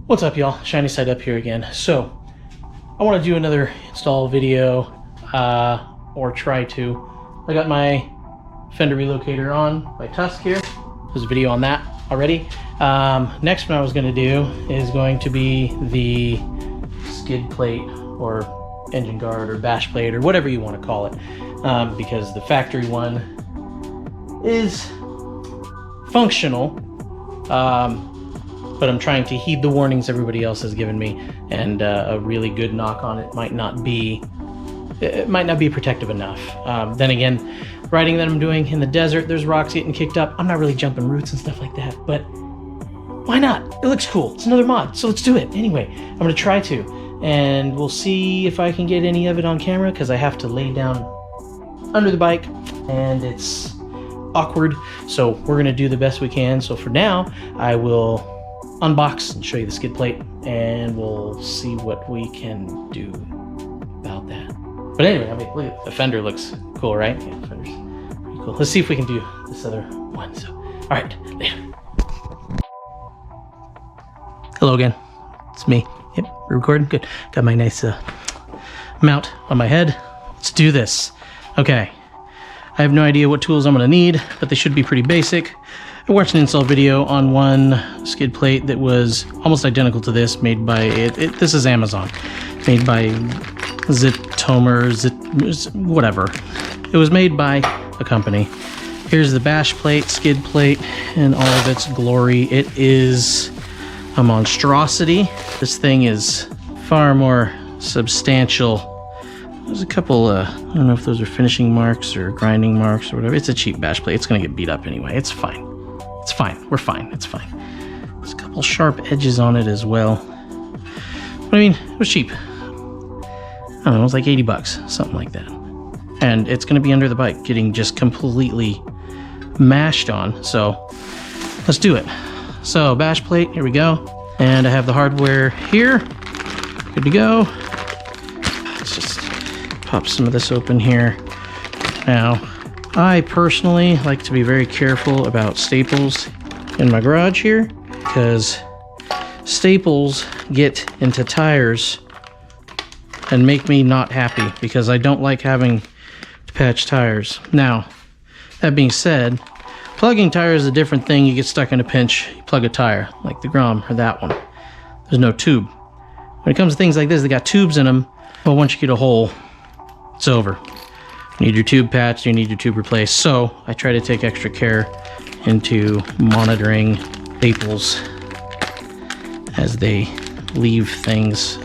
What's up, y'all? Shiny Side Up here again. So I want to do another install video, or try to. I got my Fender relocator on by Tusk here. There's a video on that already. Next one I was going to do is going to be the skid plate or engine guard or bash plate or whatever you want to call it, because the factory one is functional, but I'm trying to heed the warnings everybody else has given me, and a really good knock on it might not be protective enough. Then again, riding that I'm doing in the desert, there's rocks getting kicked up. I'm not really jumping roots and stuff like that, but why not? It looks cool. It's another mod, so let's do it. Anyway, I'm gonna try to, and we'll see if I can get any of it on camera, because I have to lay down under the bike, and it's awkward, so we're gonna do the best we can. So for now, I will unbox and show you the skid plate, and we'll see what we can do about that. But anyway, I mean, look at the Fender, looks cool, right? Yeah, the Fender's pretty cool. Let's see if we can do this other one. So, all right, later. Hello again, it's me. Yep, we're recording, good. Got my nice mount on my head. Let's do this. Okay, I have no idea what tools I'm gonna need, but they should be pretty basic. I watched an install video on one skid plate that was almost identical to this, made by this is Amazon, made by Zitomer, whatever. It was made by a company. Here's the bash plate, skid plate, and all of its glory. It is a monstrosity. This thing is far more substantial. There's a couple, I don't know if those are finishing marks or grinding marks or whatever. It's a cheap bash plate. It's gonna get beat up anyway. It's fine. It's fine. We're fine. It's fine. There's a couple sharp edges on it as well. But I mean, it was cheap. I don't know, it was like 80 bucks, something like that. And it's gonna be under the bike, getting just completely mashed on. So let's do it. So bash plate, here we go. And I have the hardware here. Good to go. Let's just pop some of this open here. Now, I personally like to be very careful about staples in my garage here, because staples get into tires and make me not happy, because I don't like having to patch tires. Now, that being said, plugging tires is a different thing. You get stuck in a pinch, you plug a tire, like the Grom or that one. There's no tube. When it comes to things like this, they got tubes in them, but once you get a hole, it's over. You need your tube patched, you need your tube replaced. So I try to take extra care into monitoring staples as they leave things.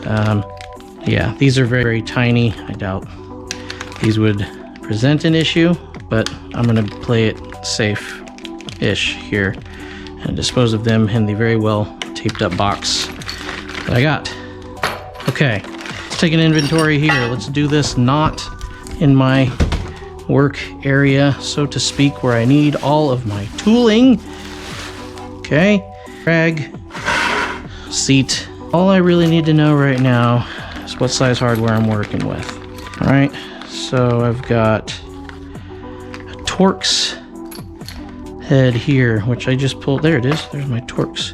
Yeah, these are very, very tiny. I doubt these would present an issue, but I'm gonna play it safe-ish here and dispose of them in the very well taped up box that I got. Okay, let's take an inventory here. Let's do this not in my work area, so to speak, where I need all of my tooling. Okay, drag, seat. All I really need to know right now is what size hardware I'm working with. All right, so I've got a Torx head here, which I just pulled. There it is. There's my Torx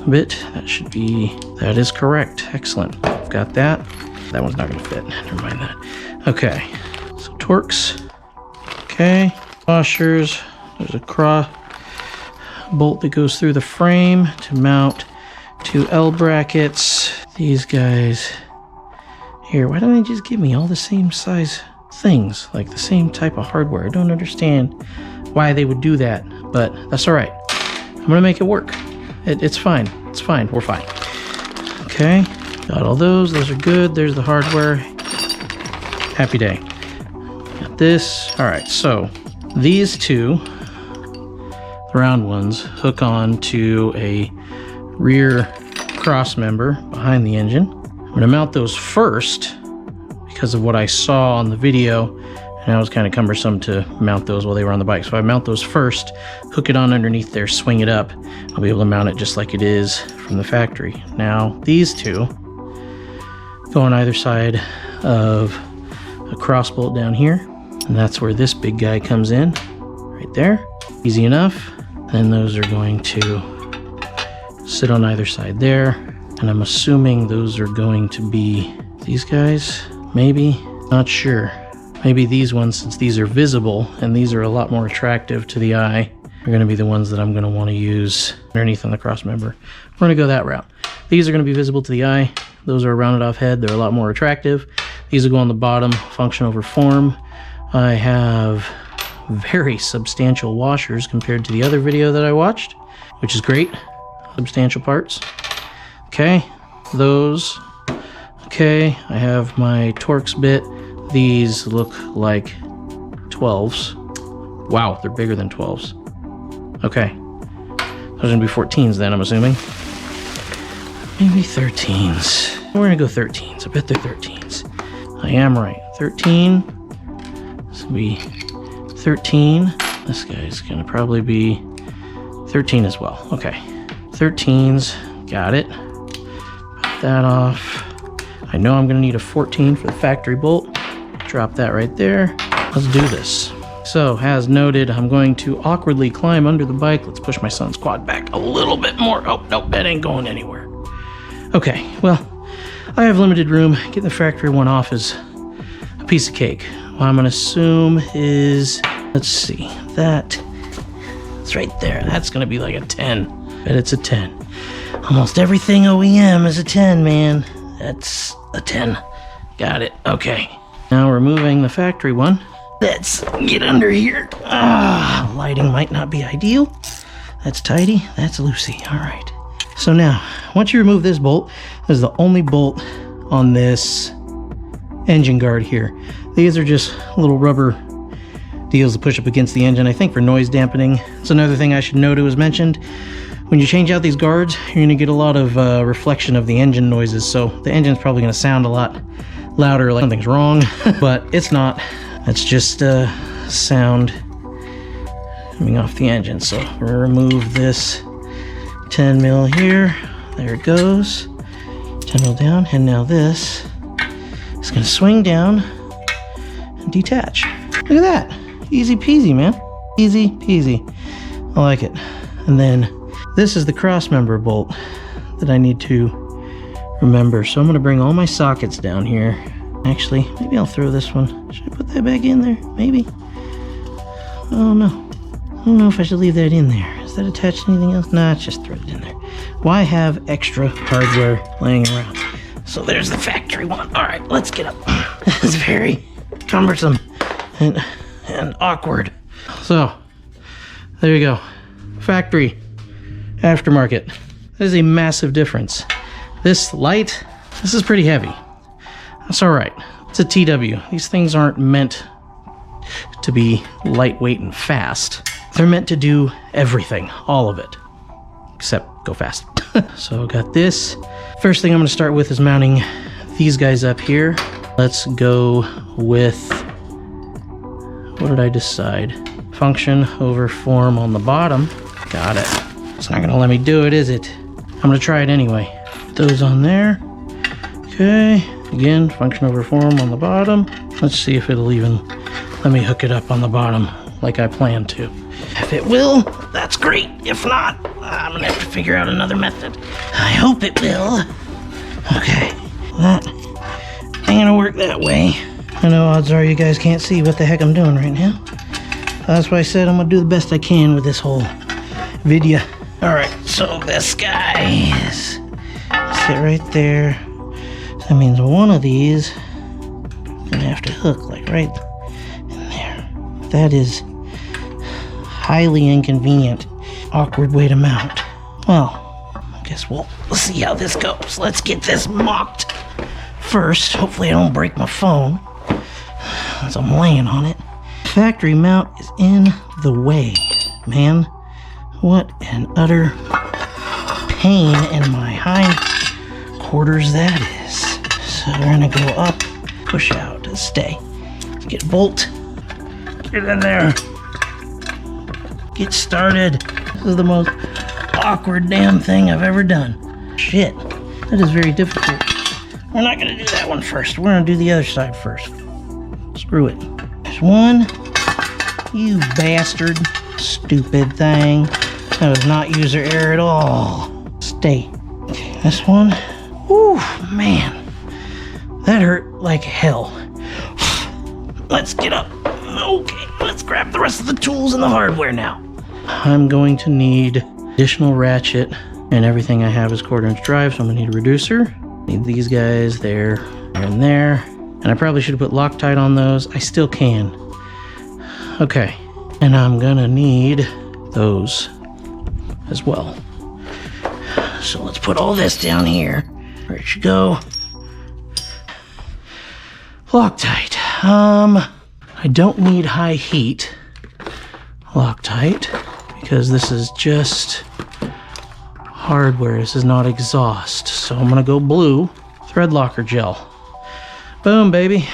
bit. That is correct. Excellent. I've got that. That one's not gonna fit. Never mind that. Okay, so Torx. Okay, washers. There's a cross bolt that goes through the frame to mount two L brackets. These guys here. Why don't they just give me all the same size things, like the same type of hardware? I don't understand why they would do that, but that's all right. I'm gonna make it work. It's fine. It's fine. We're fine. Okay, got all those. Those are good. There's the hardware. Happy day. Got this. All right, so these two, the round ones, hook on to a rear cross member behind the engine. I'm gonna mount those first because of what I saw on the video, and that was kind of cumbersome to mount those while they were on the bike. So I mount those first, hook it on underneath there, swing it up. I'll be able to mount it just like it is from the factory. Now, these two go on either side of a cross bolt down here, and that's where this big guy comes in, right there. Easy enough. Then those are going to sit on either side there. And I'm assuming those are going to be these guys, maybe, not sure. Maybe these ones, since these are visible and these are a lot more attractive to the eye, are going to be the ones that I'm going to want to use underneath on the cross member. We're going to go that route. These are going to be visible to the eye. Those are a rounded off head. They're a lot more attractive. These will go on the bottom, function over form. I have very substantial washers compared to the other video that I watched, which is great. Substantial parts. Okay, those. Okay, I have my Torx bit. These look like 12s. Wow, they're bigger than 12s. Okay, those are gonna be 14s then, I'm assuming. Maybe 13s. We're gonna go 13s. I bet they're 13s. I am right. 13. This will be 13. This guy's gonna probably be 13 as well. Okay, 13s. Got it. Put that off. I know I'm gonna need a 14 for the factory bolt. Drop that right there. Let's do this. So, as noted, I'm going to awkwardly climb under the bike. Let's push my son's quad back a little bit more. Oh, nope, that ain't going anywhere. Okay, well, I have limited room. Getting the factory one off is a piece of cake. What I'm gonna assume is, let's see, that's right there. That's gonna be like a 10. Bet it's a 10. Almost everything OEM is a 10, man. That's a 10. Got it, okay. Now we're moving the factory one. Let's get under here. Lighting might not be ideal. That's tidy, that's loosey, all right. So now, once you remove this bolt, this is the only bolt on this engine guard here. These are just little rubber deals to push up against the engine, I think for noise dampening. It's another thing I should note it was mentioned. When you change out these guards, you're gonna get a lot of reflection of the engine noises, so the engine's probably gonna sound a lot louder, like something's wrong, but it's not. It's just sound coming off the engine. So we're gonna remove this 10 mil here. There it goes. 10 mil down, and now this is gonna swing down and detach. Look at that. Easy peasy, man. Easy peasy. I like it. And then this is the cross member bolt that I need to remember. So I'm gonna bring all my sockets down here. Actually, maybe I'll throw this one. Should I put that back in there? Maybe. Oh no. I don't know if I should leave that in there. Is that attached to anything else? Nah, just throw it in there. Why have extra hardware laying around? So there's the factory one. All right, let's get up. This is very cumbersome and awkward. So there you go. Factory, aftermarket. That is a massive difference. This light, this is pretty heavy. That's all right. It's a TW. These things aren't meant to be lightweight and fast. They're meant to do everything, all of it, except go fast. So got this. First thing I'm gonna start with is mounting these guys up here. Let's go with, what did I decide? Function over form on the bottom. Got it. It's not gonna let me do it, is it? I'm gonna try it anyway. Put those on there. Okay. Again, function over form on the bottom. Let's see if it'll even let me hook it up on the bottom like I planned to. If it will, that's great. If not, I'm gonna have to figure out another method. I hope it will. Okay, that ain't gonna work that way. I know odds are you guys can't see what the heck I'm doing right now. That's why I said I'm gonna do the best I can with this whole video. All right, so this guy is sit right there. That means one of these is gonna have to hook like right in there. That is highly inconvenient, awkward way to mount. Well, I guess we'll see how this goes. Let's get this mocked first. Hopefully I don't break my phone as I'm laying on it. Factory mount is in the way, man. What an utter pain in my hind quarters that is. So we're gonna go up, push out, stay. Let's get bolt. Get in there. Get started. This is the most awkward damn thing I've ever done. Shit, that is very difficult. We're not gonna do that one first. We're gonna do the other side first. Screw it. There's one. You bastard. Stupid thing. That was not user error at all. Stay. Okay, this one. man, that hurt like hell. Let's get up. Okay, let's grab the rest of the tools and the hardware now. I'm going to need additional ratchet, and everything I have is 1/4" drive, so I'm gonna need a reducer. Need these guys there and there. And I probably should have put Loctite on those. I still can. Okay, and I'm gonna need those as well. So let's put all this down here. Where it should go. Loctite. I don't need high heat Loctite because this is just hardware. This is not exhaust. So I'm gonna go blue thread locker gel. Boom, baby.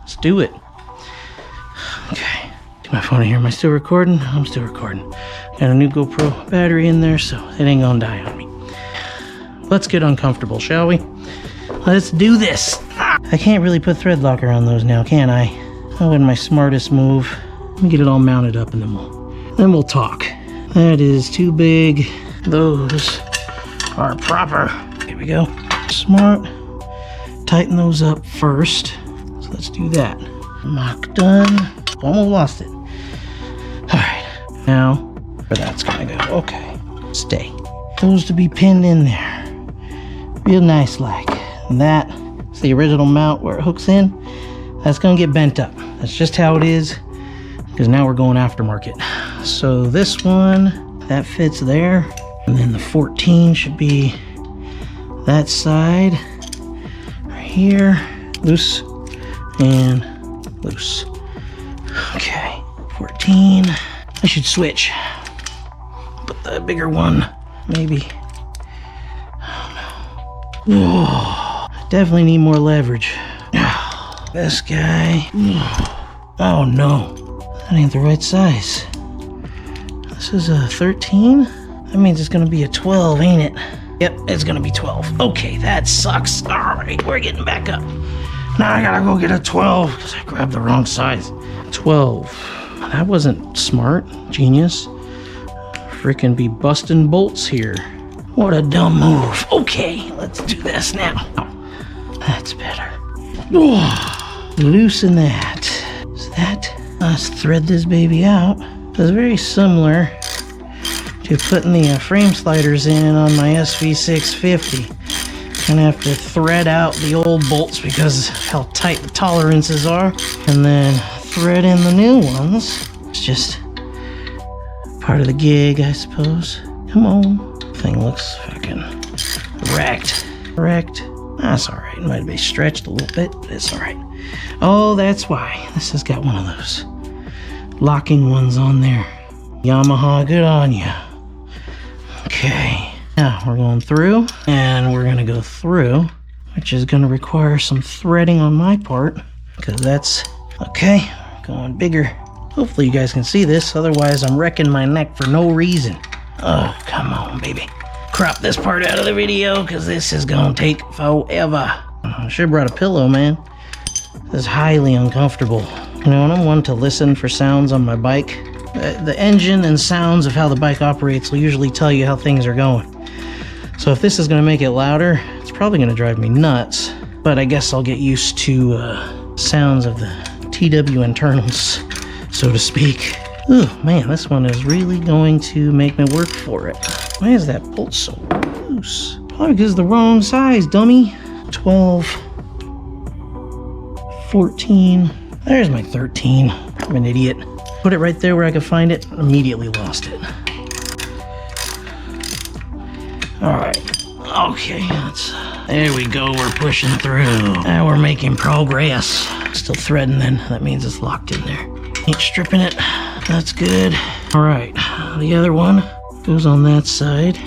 Let's do it. Okay. Do my phone in here. Am I still recording? I'm still recording. Got a new GoPro battery in there, so it ain't gonna die on me. Let's get uncomfortable, shall we? Let's do this. I can't really put thread locker on those now, can I? That wasn't my smartest move. Let me get it all mounted up and then we'll talk. That is too big. Those are proper. Here we go. Smart. Tighten those up first. So let's do that. Mock done. Almost lost it. Alright. Now, where that's gonna go. Okay. Stay. Those to be pinned in there. Real nice like. And that's the original mount where it hooks in. That's gonna get bent up. That's just how it is. Because now we're going aftermarket. So this one, that fits there. And then the 14 should be that side. Right here. Loose and loose. Okay. 14. I should switch. Put the bigger one, maybe. I don't know. Whoa. Definitely need more leverage. This guy. Oh no. That ain't the right size. This is a 13? That means it's gonna be a 12, ain't it? Yep, it's gonna be 12. Okay, that sucks. Alright, we're getting back up. Now I gotta go get a 12 because I grabbed the wrong size. 12. That wasn't smart. Genius. Freaking be busting bolts here. What a dumb move. Okay, let's do this now. That's better. Oh, loosen that. So that, let's thread this baby out. It's very similar to putting the frame sliders in on my SV650. Gonna have to thread out the old bolts because of how tight the tolerances are, and then thread in the new ones. It's just part of the gig, I suppose. Come on. Thing looks fucking wrecked. That's alright. It might be stretched a little bit, but it's alright. Oh, that's why. This has got one of those locking ones on there. Yamaha, good on you. Okay. Now we're going through, and we're going to go through, which is going to require some threading on my part, because that's, okay, going bigger. Hopefully you guys can see this, otherwise I'm wrecking my neck for no reason. Oh, come on, baby. Crop this part out of the video, because this is going to take forever. I should have brought a pillow, man. This is highly uncomfortable. You know, and I'm one to listen for sounds on my bike. The engine and sounds of how the bike operates will usually tell you how things are going. So if this is going to make it louder, it's probably going to drive me nuts. But I guess I'll get used to sounds of the TW internals, so to speak. Ooh, man, this one is really going to make me work for it. Why is that bolt so loose? Probably because it's the wrong size, dummy. 12, 14. There's my 13. I'm an idiot. Put it right there where I could find it. Immediately lost it. Alright. Okay, there we go. We're pushing through. Now we're making progress. Still threading then. That means it's locked in there. Ain't stripping it. That's good. Alright. The other one goes on that side.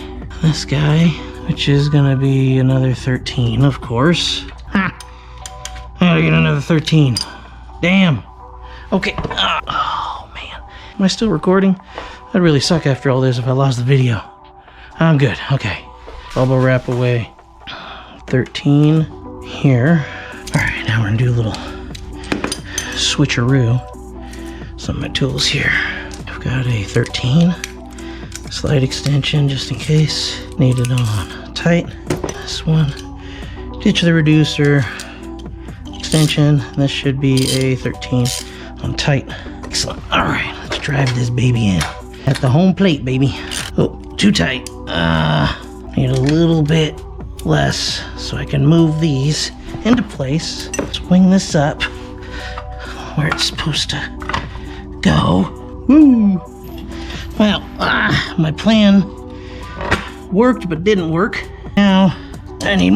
This guy, which is gonna be another 13, of course. Ha! I gotta get another 13. Damn. Okay. Oh, man. Am I still recording? That'd really suck after all this if I lost the video. I'm good. Okay. Bubble wrap away. 13 here. Alright, now we're gonna do a little switcheroo. Some of my tools here. I've got a 13 slide extension just in case. Need it on tight. This one ditch the reducer, extension, and this should be a 13 on tight. Excellent. All right, let's drive this baby in. At the home plate, baby. Oh, too tight. Need a little bit less so I can move these into place. Swing this up where it's supposed to go. Woo! Well, my plan worked but didn't work. Now I need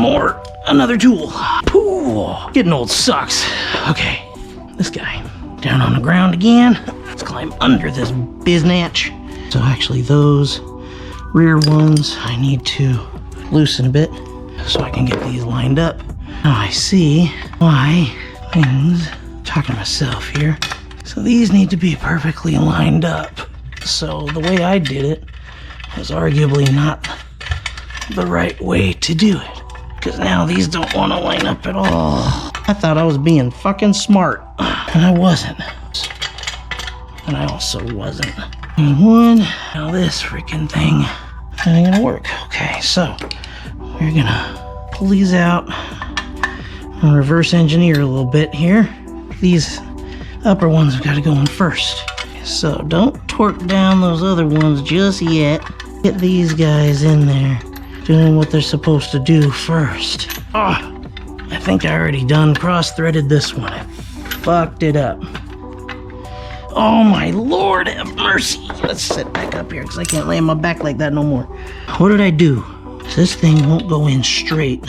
another tool. Pooh, getting old sucks. Okay, this guy down on the ground again. Let's climb under this biznatch. So actually those rear ones I need to loosen a bit so I can get these lined up. Now I see why things, talking to myself here. So these need to be perfectly lined up. So the way I did it was arguably not the right way to do it. Because now these don't want to line up at all. I thought I was being fucking smart. And I wasn't. And I also wasn't. One, now this freaking thing ain't gonna work. Okay, so we're gonna pull these out and reverse engineer a little bit here. These upper ones have got to go in first. So don't torque down those other ones just yet. Get these guys in there doing what they're supposed to do first. Oh, I think I already done cross-threaded this one. I fucked it up. Oh my Lord, have mercy. Let's sit back up here because I can't lay on my back like that no more. What did I do? This thing won't go in straight.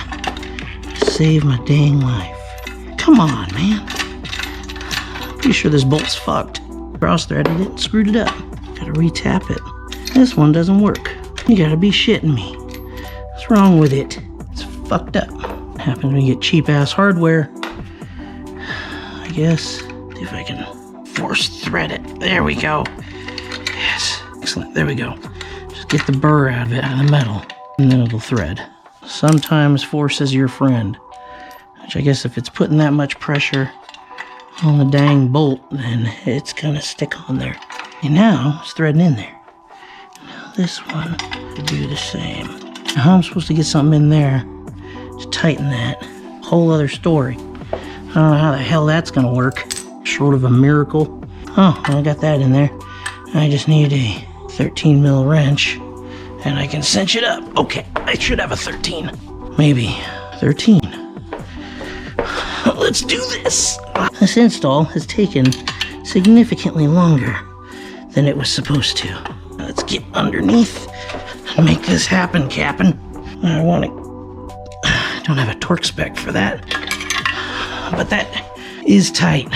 Save my dang life. Come on, man. Pretty sure this bolt's fucked. Cross-threaded it, screwed it up. Gotta re-tap it. This one doesn't work. You gotta be shitting me. What's wrong with it? It's fucked up. Happens when you get cheap-ass hardware. I guess. See if I can force thread it. There we go. Yes. Excellent. There we go. Just get the burr out of it, out of the metal, and then it'll thread. Sometimes force is your friend. Which I guess if it's putting that much pressure on the dang bolt, then it's gonna stick on there. And now it's threading in there. Now this one will do the same. Now how I'm supposed to get something in there to tighten that? Whole other story. I don't know how the hell that's gonna work. Short of a miracle. Oh, I got that in there. I just need a 13 mil wrench and I can cinch it up. Okay, I should have a 13. Maybe 13. Let's do this. This install has taken significantly longer than it was supposed to. Let's get underneath and make this happen, Captain. I don't have a torque spec for that, but that is tight.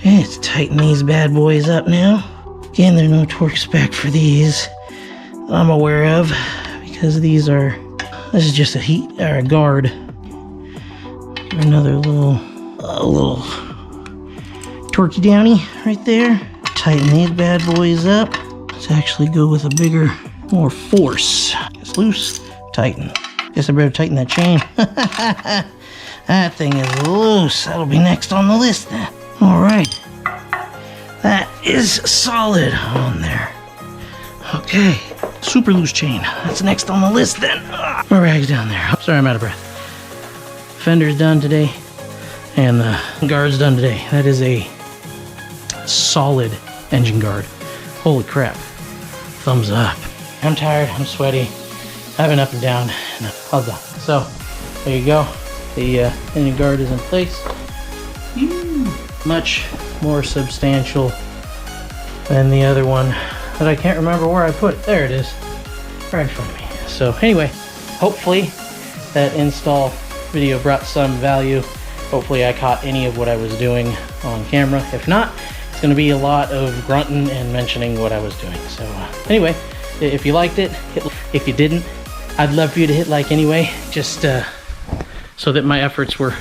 It's tighten these bad boys up now. Again, there's no torque spec for these I'm aware of because this is just a heat or a guard. Another little torquey downy right there. Tighten these bad boys up. Let's actually go with a bigger, more force. It's loose, tighten. Guess I better tighten that chain. That thing is loose. That'll be next on the list then. All right. That is solid on there. Okay. Super loose chain. That's next on the list then. My rag's down there. Sorry, I'm out of breath. Fender's done today, and the guard's done today. That is a solid engine guard. Holy crap. Thumbs up. I'm tired, I'm sweaty. I've been up and down, and all done. So, there you go. The engine guard is in place. Much more substantial than the other one that I can't remember where I put it. There it is, right in front of me. So anyway, hopefully that install video brought some value. Hopefully I caught any of what I was doing on camera. If not, it's going to be a lot of grunting and mentioning what I was doing. So anyway, if you liked it, if you didn't, I'd love for you to hit like anyway, just so that my efforts were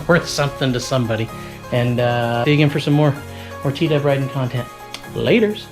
worth something to somebody. And see you again for some more TW riding content. Laters.